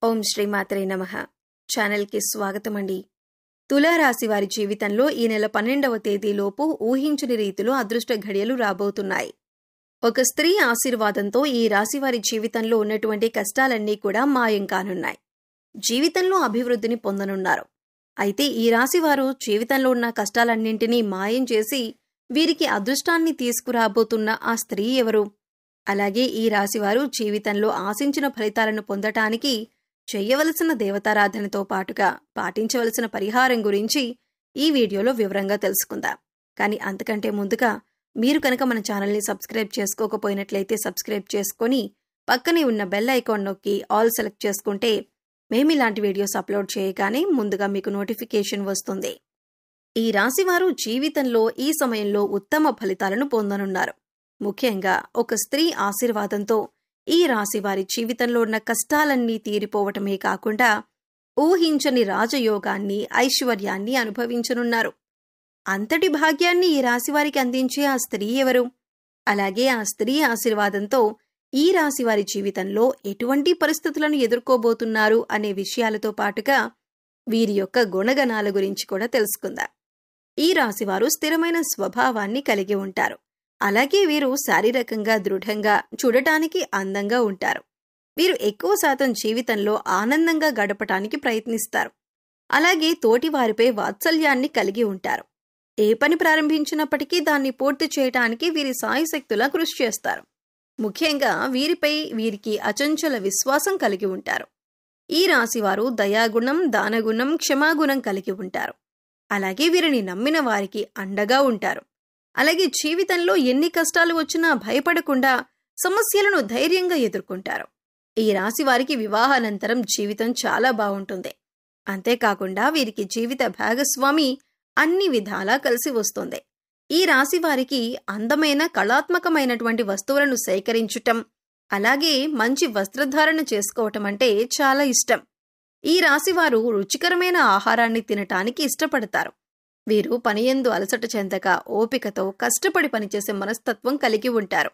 ఓం శ్రీమాత్రే నమః. ఛానల్కి స్వాగతమండి. తులారాశి వారి జీవితంలో ఈ నెల 12వ తేదీలోపు ఊహించని రీతిలో అదృష్ట ఘడియలు రాబోతున్నాయి. ఒక స్త్రీ ఆశీర్వాదంతో ఈ రాశి వారి జీవితంలో ఉన్నటువంటి కష్టాలన్నీ కూడా మాయం కానున్నాయి. జీవితంలో అభివృద్ధిని పొందనున్నారు. అయితే ఈ రాశి వారు జీవితంలో ఉన్న కష్టాలన్నింటినీ మాయం చేసి వీరికి అదృష్టాన్ని తీసుకురాబోతున్న ఆ స్త్రీ ఎవరు? అలాగే ఈ రాశివారు జీవితంలో ఆశించిన ఫలితాలను పొందటానికి చెయ్యవలసిన దేవతారాధనతో పాటుగా పాటించవలసిన పరిహారం గురించి ఈ వీడియోలో వివరంగా తెలుసుకుందాం. కానీ అంతకంటే ముందుగా మీరు కనుక మన ఛానల్ని సబ్స్క్రైబ్ చేసుకోకపోయినట్లయితే సబ్స్క్రైబ్ చేసుకొని పక్కనే ఉన్న బెల్ ఐకాన్ నొక్కి ఆల్ సెలెక్ట్ చేసుకుంటే మేము ఇలాంటి వీడియోస్ అప్లోడ్ చేయగానే ముందుగా మీకు నోటిఫికేషన్ వస్తుంది. ఈ రాశివారు జీవితంలో ఈ సమయంలో ఉత్తమ ఫలితాలను పొందనున్నారు. ముఖ్యంగా ఒక స్త్రీ ఆశీర్వాదంతో ఈ రాశి వారి జీవితంలో ఉన్న కష్టాలన్నీ తీరిపోవటమే కాకుండా ఊహించని రాజయోగాన్ని, ఐశ్వర్యాన్ని అనుభవించనున్నారు. అంతటి భాగ్యాన్ని ఈ రాశివారికి అందించే ఆ స్త్రీ ఎవరు? అలాగే ఆ స్త్రీ ఆశీర్వాదంతో ఈ రాశి వారి జీవితంలో ఎటువంటి పరిస్థితులను ఎదుర్కోబోతున్నారు అనే విషయాలతో పాటుగా వీరి యొక్క గుణగణాల గురించి కూడా తెలుసుకుందాం. ఈ రాశివారు స్థిరమైన స్వభావాన్ని కలిగి ఉంటారు. అలాగే వీరు శారీరకంగా దృఢంగా, చూడటానికి అందంగా ఉంటారు. వీరు ఎక్కువ శాతం జీవితంలో ఆనందంగా గడపటానికి ప్రయత్నిస్తారు. అలాగే తోటివారిపై వాత్సల్యాన్ని కలిగి ఉంటారు. ఏ పని ప్రారంభించినప్పటికీ దాన్ని పూర్తి చేయటానికి వీరి సాయశక్తులా కృషి చేస్తారు. ముఖ్యంగా వీరిపై వీరికి అచంచల విశ్వాసం కలిగి ఉంటారు. ఈ రాశివారు దయాగుణం, దానగుణం, క్షమాగుణం కలిగి ఉంటారు. అలాగే వీరిని నమ్మిన వారికి అండగా ఉంటారు. అలాగే జీవితంలో ఎన్ని కష్టాలు వచ్చినా భయపడకుండా సమస్యలను ధైర్యంగా ఎదుర్కొంటారు. ఈ రాశి వారికి వివాహానంతరం జీవితం చాలా బాగుంటుంది. అంతేకాకుండా వీరికి జీవిత భాగస్వామి అన్ని విధాలా కలిసి వస్తుంది. ఈ రాశి వారికి అందమైన కళాత్మకమైనటువంటి వస్తువులను సేకరించటం, అలాగే మంచి వస్త్రధారణ చేసుకోవటం అంటే చాలా ఇష్టం. ఈ రాశివారు రుచికరమైన ఆహారాన్ని తినటానికి ఇష్టపడతారు. వీరు పనియందు అలసట చెందక ఓపికతో కష్టపడి పనిచేసే మనస్తత్వం కలిగి ఉంటారు.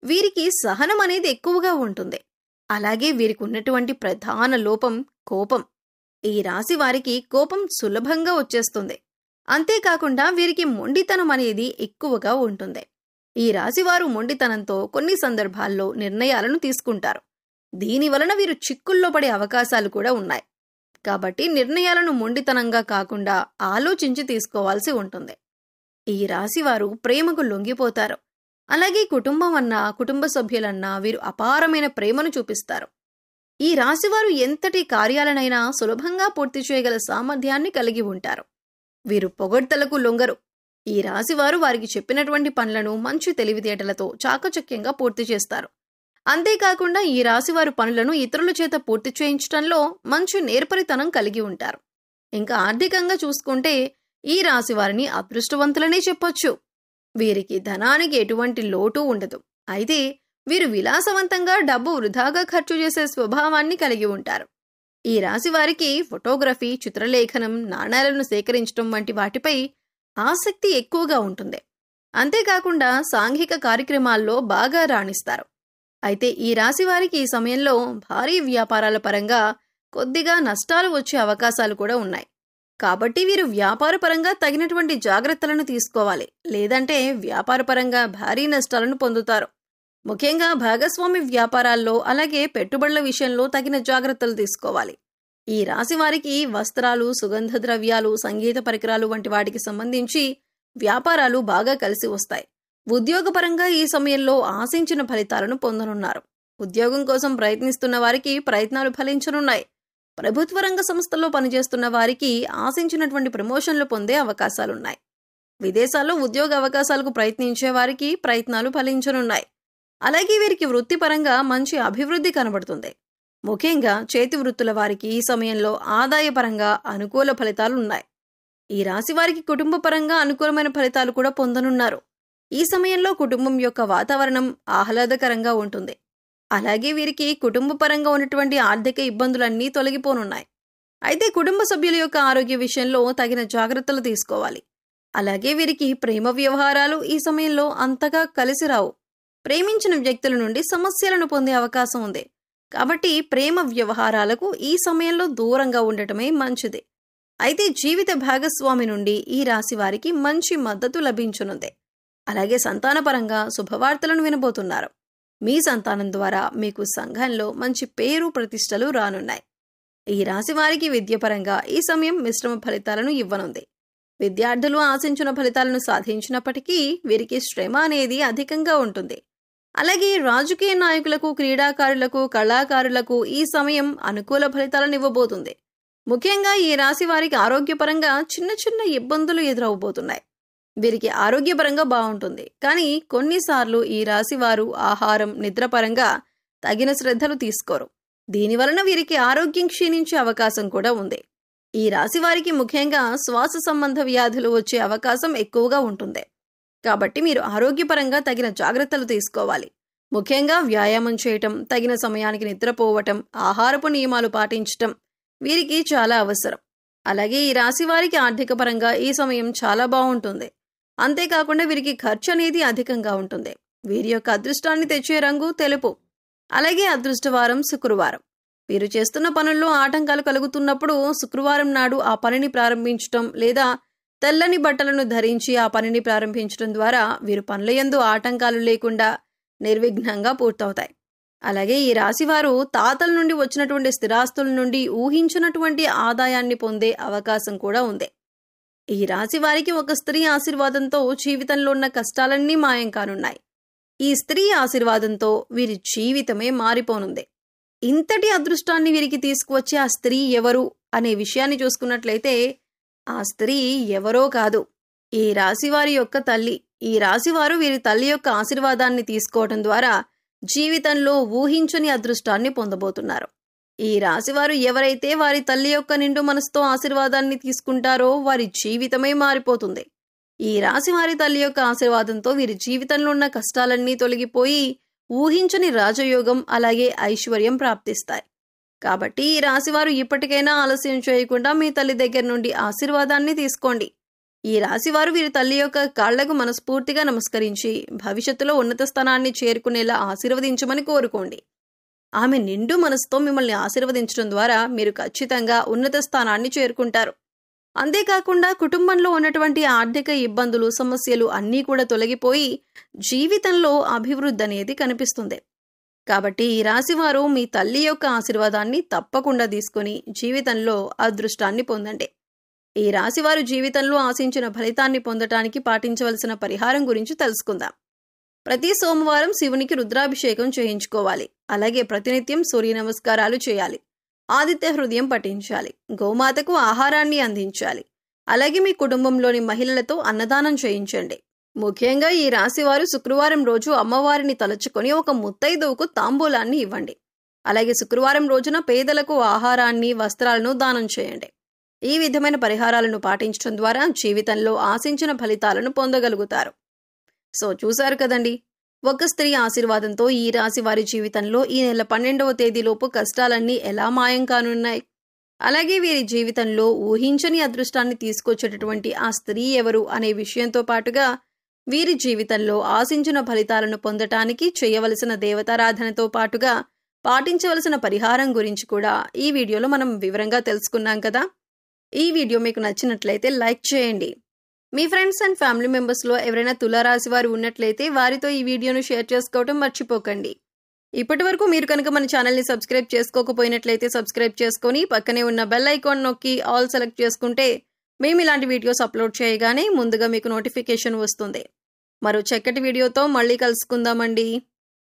వీరికి సహనం అనేది ఎక్కువగా ఉంటుంది. అలాగే వీరికి ఉన్నటువంటి ప్రధాన లోపం కోపం. ఈ రాశి వారికి కోపం సులభంగా వచ్చేస్తుంది. అంతేకాకుండా వీరికి మొండితనం అనేది ఎక్కువగా ఉంటుంది. ఈ రాశివారు మొండితనంతో కొన్ని సందర్భాల్లో నిర్ణయాలను తీసుకుంటారు. దీనివలన వీరు చిక్కుల్లో పడే అవకాశాలు కూడా ఉన్నాయి. కాబట్టి నిర్ణయాలను మొండితనంగా కాకుండా ఆలోచించి తీసుకోవాల్సి ఉంటుంది. ఈ రాశివారు ప్రేమకు లొంగిపోతారు. అలాగే కుటుంబం అన్నా, కుటుంబ సభ్యులన్నా వీరు అపారమైన ప్రేమను చూపిస్తారు. ఈ రాశివారు ఎంతటి కార్యాలనైనా సులభంగా పూర్తి చేయగల సామర్థ్యాన్ని కలిగి ఉంటారు. వీరు పొగడ్తలకు లొంగరు. ఈ రాశివారు వారికి చెప్పినటువంటి పనులను మంచి తెలివితేటలతో చాకచక్యంగా పూర్తి చేస్తారు. అంతేకాకుండా ఈ రాశివారు పనులను ఇతరుల చేత పూర్తి చేయించడంలో మంచి నేర్పరితనం కలిగి ఉంటారు. ఇంకా ఆర్థికంగా చూసుకుంటే ఈ రాశివారిని అదృష్టవంతులనే చెప్పొచ్చు. వీరికి ధనానికి ఎటువంటి లోటు ఉండదు. అయితే వీరు విలాసవంతంగా డబ్బు వృధాగా ఖర్చు చేసే స్వభావాన్ని కలిగి ఉంటారు. ఈ రాశివారికి ఫోటోగ్రఫీ, చిత్రలేఖనం, నాణేలను సేకరించడం వంటి వాటిపై ఆసక్తి ఎక్కువగా ఉంటుంది. అంతేకాకుండా సాంఘిక కార్యక్రమాల్లో బాగా రాణిస్తారు. అయితే ఈ రాశి వారికి ఈ సమయంలో భారీ వ్యాపారాల పరంగా కొద్దిగా నష్టాలు వచ్చే అవకాశాలు కూడా ఉన్నాయి. కాబట్టి వీరు వ్యాపారపరంగా తగినటువంటి జాగ్రత్తలను తీసుకోవాలి. లేదంటే వ్యాపారపరంగా భారీ నష్టాలను పొందుతారు. ముఖ్యంగా భాగస్వామి వ్యాపారాల్లో, అలాగే పెట్టుబడుల విషయంలో తగిన జాగ్రత్తలు తీసుకోవాలి. ఈ రాశి వారికి వస్త్రాలు, సుగంధ ద్రవ్యాలు, సంగీత పరికరాలు వంటి వాటికి సంబంధించి వ్యాపారాలు బాగా కలిసి వస్తాయి. ఉద్యోగపరంగా ఈ సమయంలో ఆశించిన ఫలితాలను పొందనున్నారు. ఉద్యోగం కోసం ప్రయత్నిస్తున్న వారికి ప్రయత్నాలు ఫలించనున్నాయి. ప్రభుత్వ రంగ సంస్థల్లో పనిచేస్తున్న వారికి ఆశించినటువంటి ప్రమోషన్లు పొందే అవకాశాలున్నాయి. విదేశాల్లో ఉద్యోగ అవకాశాలకు ప్రయత్నించే వారికి ప్రయత్నాలు ఫలించనున్నాయి. అలాగే వీరికి వృత్తిపరంగా మంచి అభివృద్ధి కనబడుతుంది. ముఖ్యంగా చేతి వృత్తుల వారికి ఈ సమయంలో ఆదాయపరంగా అనుకూల ఫలితాలున్నాయి. ఈ రాశి వారికి కుటుంబపరంగా అనుకూలమైన ఫలితాలు కూడా పొందనున్నారు. ఈ సమయంలో కుటుంబం యొక్క వాతావరణం ఆహ్లాదకరంగా ఉంటుంది. అలాగే వీరికి కుటుంబపరంగా ఉన్నటువంటి ఆర్థిక ఇబ్బందులన్నీ తొలగిపోనున్నాయి. అయితే కుటుంబ సభ్యుల యొక్క ఆరోగ్య విషయంలో తగిన జాగ్రత్తలు తీసుకోవాలి. అలాగే వీరికి ప్రేమ వ్యవహారాలు ఈ సమయంలో అంతగా కలిసి రావు. ప్రేమించిన వ్యక్తుల నుండి సమస్యలను పొందే అవకాశం ఉంది. కాబట్టి ప్రేమ వ్యవహారాలకు ఈ సమయంలో దూరంగా ఉండటమే మంచిది. అయితే జీవిత భాగస్వామి నుండి ఈ రాశి వారికి మంచి మద్దతు లభించనుంది. అలాగే సంతానపరంగా శుభవార్తలను వినబోతున్నారు. మీ సంతానం ద్వారా మీకు సంఘంలో మంచి పేరు ప్రతిష్టలు రానున్నాయి. ఈ రాశి వారికి విద్యపరంగా ఈ సమయం మిశ్రమ ఫలితాలను ఇవ్వనుంది. విద్యార్థులు ఆశించిన ఫలితాలను సాధించినప్పటికీ వీరికి శ్రమ అనేది అధికంగా ఉంటుంది. అలాగే రాజకీయ నాయకులకు, క్రీడాకారులకు, కళాకారులకు ఈ సమయం అనుకూల ఫలితాలను ఇవ్వబోతుంది. ముఖ్యంగా ఈ రాశి వారికి ఆరోగ్యపరంగా చిన్న చిన్న ఇబ్బందులు ఎదురవబోతున్నాయి. వీరికి ఆరోగ్యపరంగా బాగుంటుంది, కానీ కొన్నిసార్లు ఈ రాశి వారు ఆహారం, నిద్రపరంగా తగిన శ్రద్ధలు తీసుకోరు. దీనివలన వీరికి ఆరోగ్యం క్షీణించే అవకాశం కూడా ఉంది. ఈ రాశి వారికి ముఖ్యంగా శ్వాస సంబంధ వ్యాధులు వచ్చే అవకాశం ఎక్కువగా ఉంటుంది. కాబట్టి మీరు ఆరోగ్యపరంగా తగిన జాగ్రత్తలు తీసుకోవాలి. ముఖ్యంగా వ్యాయామం చేయటం, తగిన సమయానికి నిద్రపోవటం, ఆహారపు నియమాలు పాటించటం వీరికి చాలా అవసరం. అలాగే ఈ రాశి వారికి ఆర్థిక పరంగా ఈ సమయం చాలా బాగుంటుంది. అంతేకాకుండా వీరికి ఖర్చు అనేది అధికంగా ఉంటుంది. వీరి యొక్క అదృష్టాన్ని తెచ్చే రంగు తెలుపు. అలాగే అదృష్టవారం శుక్రవారం. వీరు చేస్తున్న పనుల్లో ఆటంకాలు కలుగుతున్నప్పుడు శుక్రవారం నాడు ఆ పనిని ప్రారంభించటం లేదా తెల్లని బట్టలను ధరించి ఆ పనిని ప్రారంభించడం ద్వారా వీరు పనుల యందు ఆటంకాలు లేకుండా నిర్విఘ్నంగా పూర్తవుతాయి. అలాగే ఈ రాశివారు తాతల నుండి వచ్చినటువంటి స్థిరాస్తుల నుండి ఊహించినటువంటి ఆదాయాన్ని పొందే అవకాశం కూడా ఉంది. ఈ రాశి వారికి ఒక స్త్రీ ఆశీర్వాదంతో జీవితంలో ఉన్న కష్టాలన్నీ మాయం కానున్నాయి. ఈ స్త్రీ ఆశీర్వాదంతో వీరి జీవితమే మారిపోనుంది. ఇంతటి అదృష్టాన్ని వీరికి తీసుకువచ్చే ఆ స్త్రీ ఎవరు అనే విషయాన్ని చూసుకున్నట్లయితే ఆ స్త్రీ ఎవరో కాదు, ఈ రాశివారి యొక్క తల్లి. ఈ రాశివారు వీరి తల్లి యొక్క ఆశీర్వాదాన్ని తీసుకోవడం ద్వారా జీవితంలో ఊహించని అదృష్టాన్ని పొందబోతున్నారు. ఈ రాశివారు ఎవరైతే వారి తల్లి యొక్క నిండు మనసుతో ఆశీర్వాదాన్ని తీసుకుంటారో వారి జీవితమే మారిపోతుంది. ఈ రాశి వారి తల్లి యొక్క ఆశీర్వాదంతో వీరి జీవితంలో ఉన్న కష్టాలన్నీ తొలగిపోయి ఊహించని రాజయోగం అలాగే ఐశ్వర్యం ప్రాప్తిస్తాయి. కాబట్టి ఈ రాశివారు ఇప్పటికైనా ఆలస్యం చేయకుండా మీ తల్లి దగ్గర నుండి ఆశీర్వాదాన్ని తీసుకోండి. ఈ రాశివారు వీరి తల్లి యొక్క కాళ్లకు మనస్ఫూర్తిగా నమస్కరించి భవిష్యత్తులో ఉన్నత స్థానాన్ని చేరుకునేలా ఆశీర్వదించమని కోరుకోండి. ఆమె నిండు మనసుతో మిమ్మల్ని ఆశీర్వదించడం ద్వారా మీరు ఖచ్చితంగా ఉన్నత స్థానాన్ని చేరుకుంటారు. అంతేకాకుండా కుటుంబంలో ఉన్నటువంటి ఆర్థిక ఇబ్బందులు, సమస్యలు అన్నీ కూడా తొలగిపోయి జీవితంలో అభివృద్ధి అనేది కనిపిస్తుంది. కాబట్టి ఈ రాశివారు మీ తల్లి యొక్క ఆశీర్వాదాన్ని తప్పకుండా తీసుకొని జీవితంలో అదృష్టాన్ని పొందండి. ఈ రాశివారు జీవితంలో ఆశించిన ఫలితాన్ని పొందటానికి పాటించవలసిన పరిహారం గురించి తెలుసుకుందాం. ప్రతి సోమవారం శివునికి రుద్రాభిషేకం చేయించుకోవాలి. అలాగే ప్రతినిత్యం సూర్య నమస్కారాలు చేయాలి. ఆదిత్య హృదయం పఠించాలి. గోమాతకు ఆహారాన్ని అందించాలి. అలాగే మీ కుటుంబంలోని మహిళలతో అన్నదానం చేయించండి. ముఖ్యంగా ఈ రాశివారు శుక్రవారం రోజు అమ్మవారిని తలుచుకొని ఒక ముత్తైదువుకు తాంబూలాన్ని ఇవ్వండి. అలాగే శుక్రవారం రోజున పేదలకు ఆహారాన్ని, వస్త్రాలను దానం చేయండి. ఈ విధమైన పరిహారాలను పాటించడం ద్వారా జీవితంలో ఆశించిన ఫలితాలను పొందగలుగుతారు. సో చూశారు కదండి, ఒక స్త్రీ ఆశీర్వాదంతో ఈ రాశి వారి జీవితంలో ఈ నెల 12వ తేదీలోపు కష్టాలన్నీ ఎలా మాయం కానున్నాయి. అలాగే వీరి జీవితంలో ఊహించని అదృష్టాన్ని తీసుకొచ్చేటటువంటి ఆ స్త్రీ ఎవరు అనే విషయంతో పాటుగా వీరి జీవితంలో ఆశించిన ఫలితాలను పొందటానికి చేయవలసిన దేవతారాధనతో పాటుగా పాటించవలసిన పరిహారం గురించి కూడా ఈ వీడియోలో మనం వివరంగా తెలుసుకున్నాం కదా. ఈ వీడియో మీకు నచ్చినట్లయితే లైక్ చేయండి. మీ ఫ్రెండ్స్ అండ్ ఫ్యామిలీ మెంబర్స్లో ఎవరైనా తులారాశి వారు ఉన్నట్లయితే వారితో ఈ వీడియోను షేర్ చేసుకోవడం మర్చిపోకండి. ఇప్పటి వరకు మీరు కనుక మన ఛానల్ని సబ్స్క్రైబ్ చేసుకోకపోయినట్లయితే సబ్స్క్రైబ్ చేసుకొని పక్కనే ఉన్న బెల్ ఐకాన్ నొక్కి ఆల్ సెలెక్ట్ చేసుకుంటే మేము ఇలాంటి వీడియోస్ అప్లోడ్ చేయగానే ముందుగా మీకు నోటిఫికేషన్ వస్తుంది. మరో చక్కటి వీడియోతో మళ్ళీ కలుసుకుందామండి.